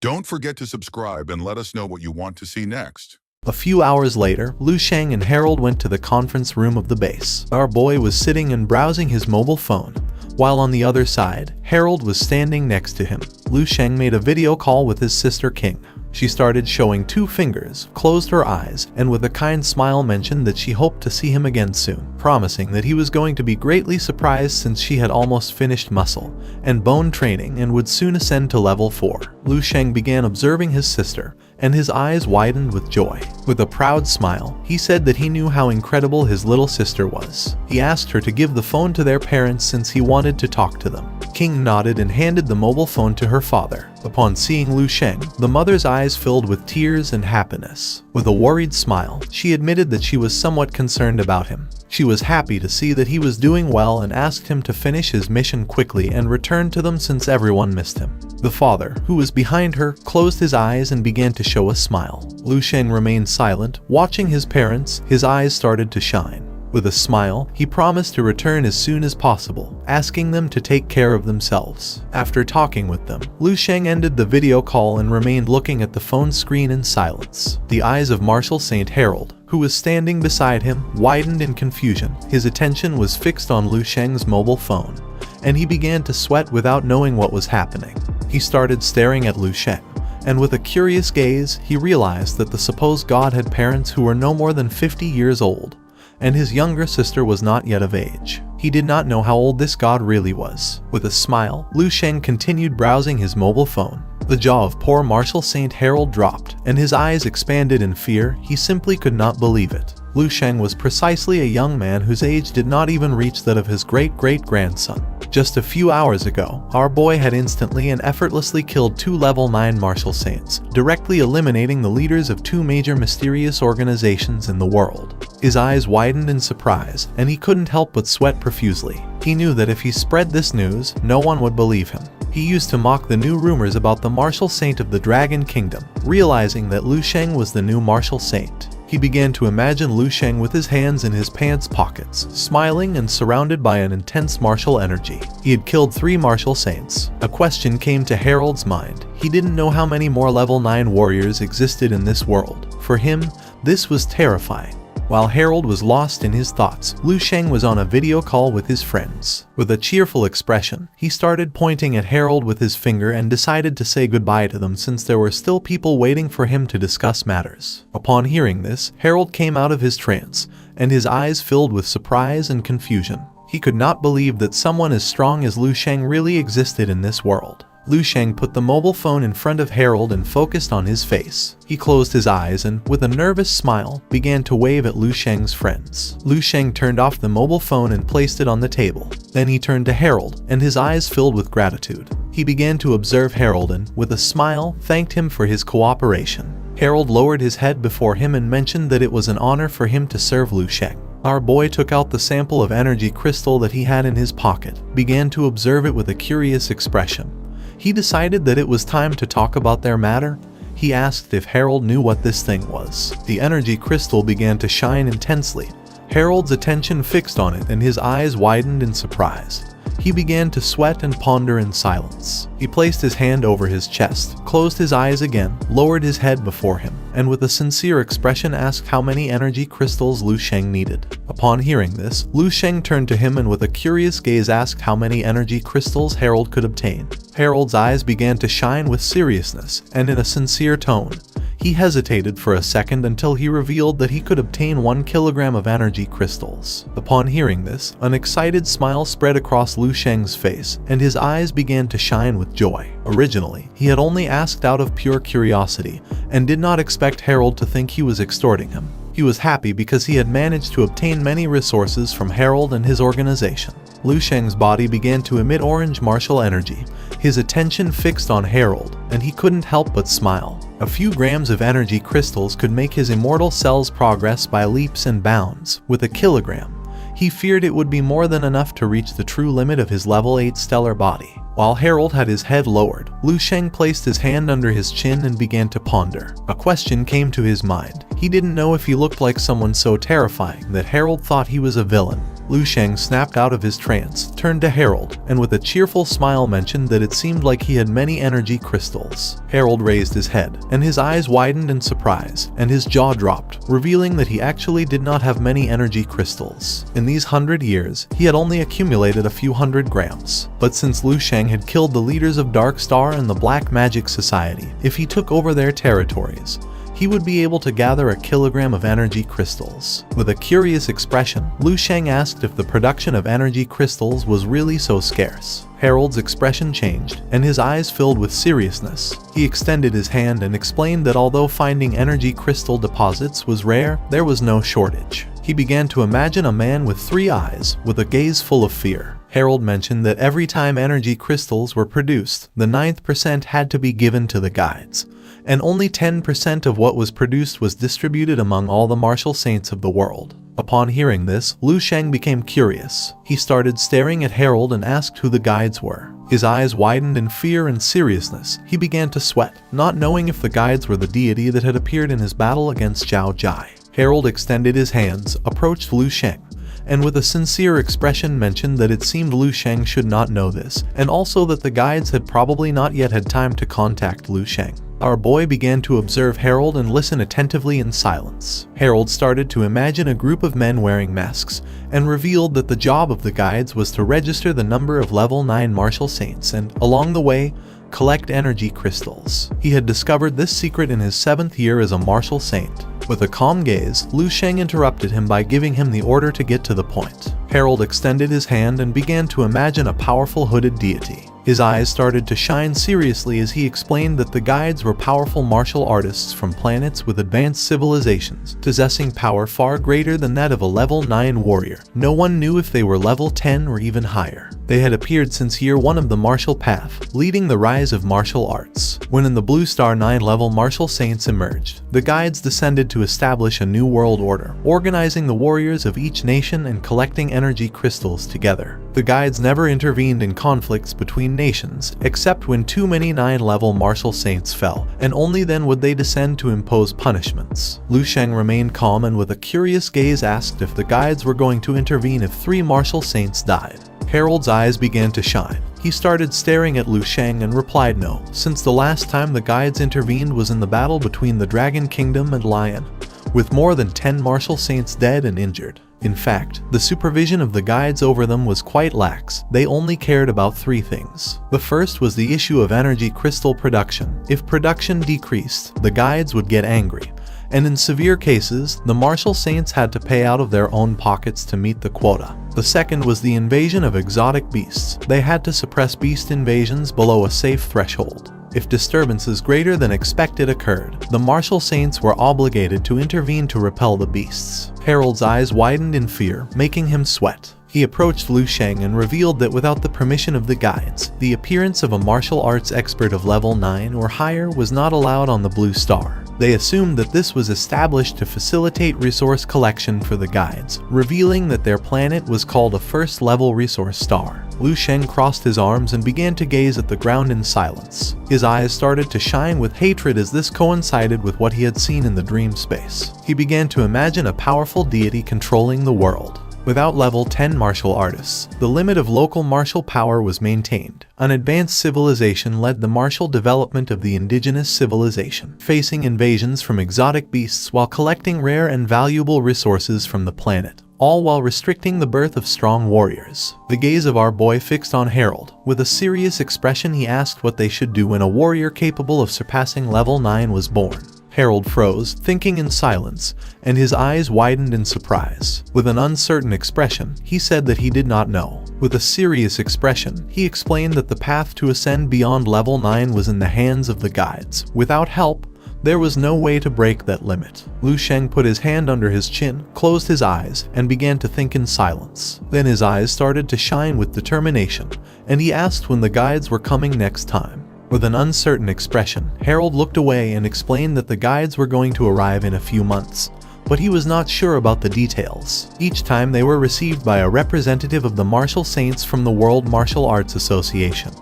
Don't forget to subscribe and let us know what you want to see next. A few hours later, Lu Sheng and Harold went to the conference room of the base. Our boy was sitting and browsing his mobile phone, while on the other side, Harold was standing next to him. Lu Sheng made a video call with his sister King. She started showing 2 fingers, closed her eyes, and with a kind smile mentioned that she hoped to see him again soon, promising that he was going to be greatly surprised since she had almost finished muscle and bone training and would soon ascend to level 4. Lu Sheng began observing his sister, and his eyes widened with joy. With a proud smile, he said that he knew how incredible his little sister was. He asked her to give the phone to their parents since he wanted to talk to them. King nodded and handed the mobile phone to her father. Upon seeing Lu Sheng, the mother's eyes filled with tears and happiness. With a worried smile, she admitted that she was somewhat concerned about him. She was happy to see that he was doing well and asked him to finish his mission quickly and return to them since everyone missed him. The father, who was behind her, closed his eyes and began to show a smile. Lu Sheng remained silent, watching his parents. His eyes started to shine. With a smile, he promised to return as soon as possible, asking them to take care of themselves. After talking with them, Lu Sheng ended the video call and remained looking at the phone screen in silence. The eyes of Marshal Saint Harold, who was standing beside him, widened in confusion. His attention was fixed on Lu Sheng's mobile phone, and he began to sweat without knowing what was happening. He started staring at Lu Sheng, and with a curious gaze, he realized that the supposed god had parents who were no more than 50 years old, and his younger sister was not yet of age. He did not know how old this god really was. With a smile, Lu Sheng continued browsing his mobile phone. The jaw of poor Marshal Saint Harold dropped, and his eyes expanded in fear. He simply could not believe it. Lu Sheng was precisely a young man whose age did not even reach that of his great-great-grandson. Just a few hours ago, our boy had instantly and effortlessly killed 2 level 9 Marshal Saints, directly eliminating the leaders of 2 major mysterious organizations in the world. His eyes widened in surprise, and he couldn't help but sweat profusely. He knew that if he spread this news, no one would believe him. He used to mock the new rumors about the Marshal Saint of the Dragon Kingdom, realizing that Lu Sheng was the new Marshal Saint. He began to imagine Lu Sheng with his hands in his pants pockets, smiling and surrounded by an intense martial energy. He had killed 3 Marshal Saints. A question came to Harold's mind. He didn't know how many more level 9 warriors existed in this world. For him, this was terrifying. While Harold was lost in his thoughts, Lu Sheng was on a video call with his friends. With a cheerful expression, he started pointing at Harold with his finger and decided to say goodbye to them since there were still people waiting for him to discuss matters. Upon hearing this, Harold came out of his trance, and his eyes filled with surprise and confusion. He could not believe that someone as strong as Lu Sheng really existed in this world. Lu Sheng put the mobile phone in front of Harold and focused on his face. He closed his eyes and, with a nervous smile, began to wave at Lu Sheng's friends. Lu Sheng turned off the mobile phone and placed it on the table. Then he turned to Harold, and his eyes filled with gratitude. He began to observe Harold and, with a smile, thanked him for his cooperation. Harold lowered his head before him and mentioned that it was an honor for him to serve Lu Sheng. Our boy took out the sample of energy crystal that he had in his pocket, began to observe it with a curious expression. He decided that it was time to talk about their matter. He asked if Harold knew what this thing was. The energy crystal began to shine intensely. Harold's attention fixed on it and his eyes widened in surprise. He began to sweat and ponder in silence. He placed his hand over his chest, closed his eyes again, lowered his head before him, and with a sincere expression asked how many energy crystals Lu Sheng needed. Upon hearing this, Lu Sheng turned to him and with a curious gaze asked how many energy crystals Harold could obtain. Harold's eyes began to shine with seriousness, and in a sincere tone, he hesitated for a second until he revealed that he could obtain 1 kilogram of energy crystals. Upon hearing this, an excited smile spread across Lu Sheng's face, and his eyes began to shine with joy. Originally, he had only asked out of pure curiosity, and did not expect Harold to think he was extorting him. He was happy because he had managed to obtain many resources from Harold and his organization. Lu Sheng's body began to emit orange martial energy, his attention fixed on Harold, and he couldn't help but smile. A few grams of energy crystals could make his immortal cells progress by leaps and bounds. With a kilogram, he feared it would be more than enough to reach the true limit of his level 8 stellar body. While Harold had his head lowered, Lu Sheng placed his hand under his chin and began to ponder. A question came to his mind. He didn't know if he looked like someone so terrifying that Harold thought he was a villain. Lu Sheng snapped out of his trance, turned to Harold, and with a cheerful smile mentioned that it seemed like he had many energy crystals. Harold raised his head, and his eyes widened in surprise, and his jaw dropped, revealing that he actually did not have many energy crystals. In these 100 years, he had only accumulated a few hundred grams. But since Lu Sheng had killed the leaders of Dark Star and the Black Magic Society, if he took over their territories, he would be able to gather a kilogram of energy crystals. With a curious expression, Lu Sheng asked if the production of energy crystals was really so scarce. Harold's expression changed, and his eyes filled with seriousness. He extended his hand and explained that although finding energy crystal deposits was rare, there was no shortage. He began to imagine a man with 3 eyes, with a gaze full of fear. Harold mentioned that every time energy crystals were produced, the 9th% had to be given to the guides, and only 10% of what was produced was distributed among all the martial saints of the world. Upon hearing this, Lu Sheng became curious. He started staring at Harold and asked who the guides were. His eyes widened in fear and seriousness. He began to sweat, not knowing if the guides were the deity that had appeared in his battle against Zhao Jai. Harold extended his hands, approached Lu Sheng, and with a sincere expression mentioned that it seemed Lu Sheng should not know this, and also that the guides had probably not yet had time to contact Lu Sheng. Our boy began to observe Harold and listen attentively in silence. Harold started to imagine a group of men wearing masks, and revealed that the job of the guides was to register the number of level 9 martial saints and, along the way, collect energy crystals. He had discovered this secret in his 7th year as a martial saint. With a calm gaze, Lu Sheng interrupted him by giving him the order to get to the point. Harold extended his hand and began to imagine a powerful hooded deity. His eyes started to shine seriously as he explained that the guides were powerful martial artists from planets with advanced civilizations, possessing power far greater than that of a level 9 warrior. No one knew if they were level 10 or even higher. They had appeared since year 1 of the martial path, leading the rise of martial arts. When in the Blue Star 9 level martial saints emerged, the guides descended to establish a new world order, organizing the warriors of each nation and collecting energy crystals together. The guides never intervened in conflicts between nations, except when too many 9-level martial saints fell, and only then would they descend to impose punishments. Lu Sheng remained calm and with a curious gaze asked if the guides were going to intervene if 3 martial saints died. Harold's eyes began to shine. He started staring at Lu Sheng and replied no, since the last time the guides intervened was in the battle between the Dragon Kingdom and Lion, with more than 10 martial saints dead and injured. In fact, the supervision of the guides over them was quite lax. They only cared about 3 things. The first was the issue of energy crystal production. If production decreased, the guides would get angry, and in severe cases, the martial saints had to pay out of their own pockets to meet the quota. The second was the invasion of exotic beasts. They had to suppress beast invasions below a safe threshold. If disturbances greater than expected occurred, the martial saints were obligated to intervene to repel the beasts. Harold's eyes widened in fear, making him sweat. He approached Lu Sheng and revealed that without the permission of the guides, the appearance of a martial arts expert of level 9 or higher was not allowed on the Blue Star. They assumed that this was established to facilitate resource collection for the guides, revealing that their planet was called a first-level resource star. Lu Sheng crossed his arms and began to gaze at the ground in silence. His eyes started to shine with hatred as this coincided with what he had seen in the dream space. He began to imagine a powerful deity controlling the world. Without level 10 martial artists, the limit of local martial power was maintained. An advanced civilization led the martial development of the indigenous civilization, facing invasions from exotic beasts while collecting rare and valuable resources from the planet, all while restricting the birth of strong warriors. The gaze of our boy fixed on Harold. With a serious expression he asked what they should do when a warrior capable of surpassing level 9 was born. Harold froze, thinking in silence, and his eyes widened in surprise. With an uncertain expression, he said that he did not know. With a serious expression, he explained that the path to ascend beyond level 9 was in the hands of the guides. Without help, there was no way to break that limit. Lu Sheng put his hand under his chin, closed his eyes, and began to think in silence. Then his eyes started to shine with determination, and he asked when the guides were coming next time. With an uncertain expression, Harold looked away and explained that the guides were going to arrive in a few months, but he was not sure about the details. Each time they were received by a representative of the martial saints from the World Martial Arts Association.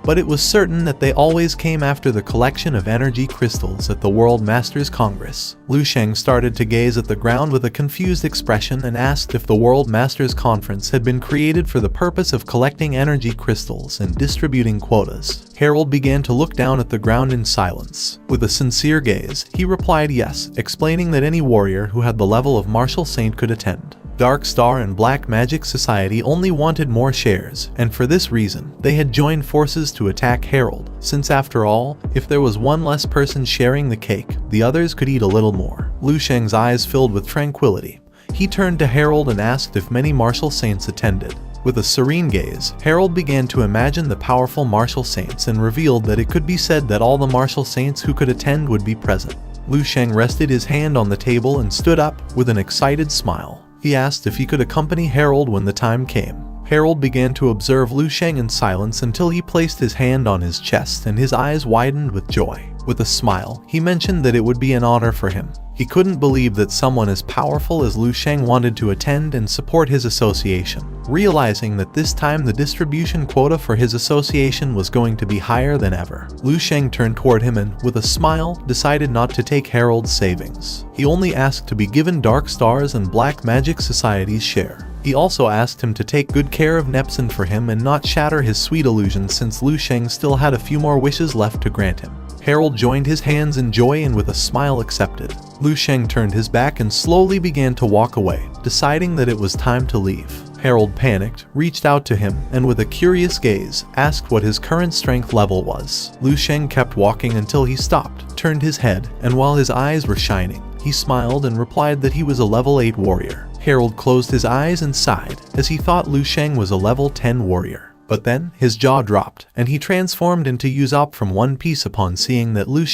but it was certain that they always came after the collection of energy crystals at the World Masters Congress. Lu Sheng started to gaze at the ground with a confused expression and asked if the World Masters Conference had been created for the purpose of collecting energy crystals and distributing quotas. Harold began to look down at the ground in silence. With a sincere gaze, he replied yes, explaining that any warrior who had the level of martial saint could attend. Dark Star and Black Magic Society only wanted more shares, and for this reason, they had joined forces to attack Harold, since after all, if there was one less person sharing the cake, the others could eat a little more. Lu Sheng's eyes filled with tranquility. He turned to Harold and asked if many martial saints attended. With a serene gaze, Harold began to imagine the powerful martial saints and revealed that it could be said that all the martial saints who could attend would be present. Lu Sheng rested his hand on the table and stood up with an excited smile. He asked if he could accompany Harold when the time came. Harold began to observe Lu Sheng in silence until he placed his hand on his chest and his eyes widened with joy. With a smile, he mentioned that it would be an honor for him. He couldn't believe that someone as powerful as Lu Sheng wanted to attend and support his association. Realizing that this time the distribution quota for his association was going to be higher than ever, Lu Sheng turned toward him and, with a smile, decided not to take Harold's savings. He only asked to be given Dark Stars and Black Magic Society's share. He also asked him to take good care of Nepson for him and not shatter his sweet illusion since Lu Sheng still had a few more wishes left to grant him. Harold joined his hands in joy and with a smile accepted. Lu Sheng turned his back and slowly began to walk away, deciding that it was time to leave. Harold panicked, reached out to him, and with a curious gaze, asked what his current strength level was. Lu Sheng kept walking until he stopped, turned his head, and while his eyes were shining, he smiled and replied that he was a level 8 warrior. Harold closed his eyes and sighed, as he thought Lu Sheng was a level 10 warrior. But then, his jaw dropped, and he transformed into Usopp from One Piece upon seeing that Lu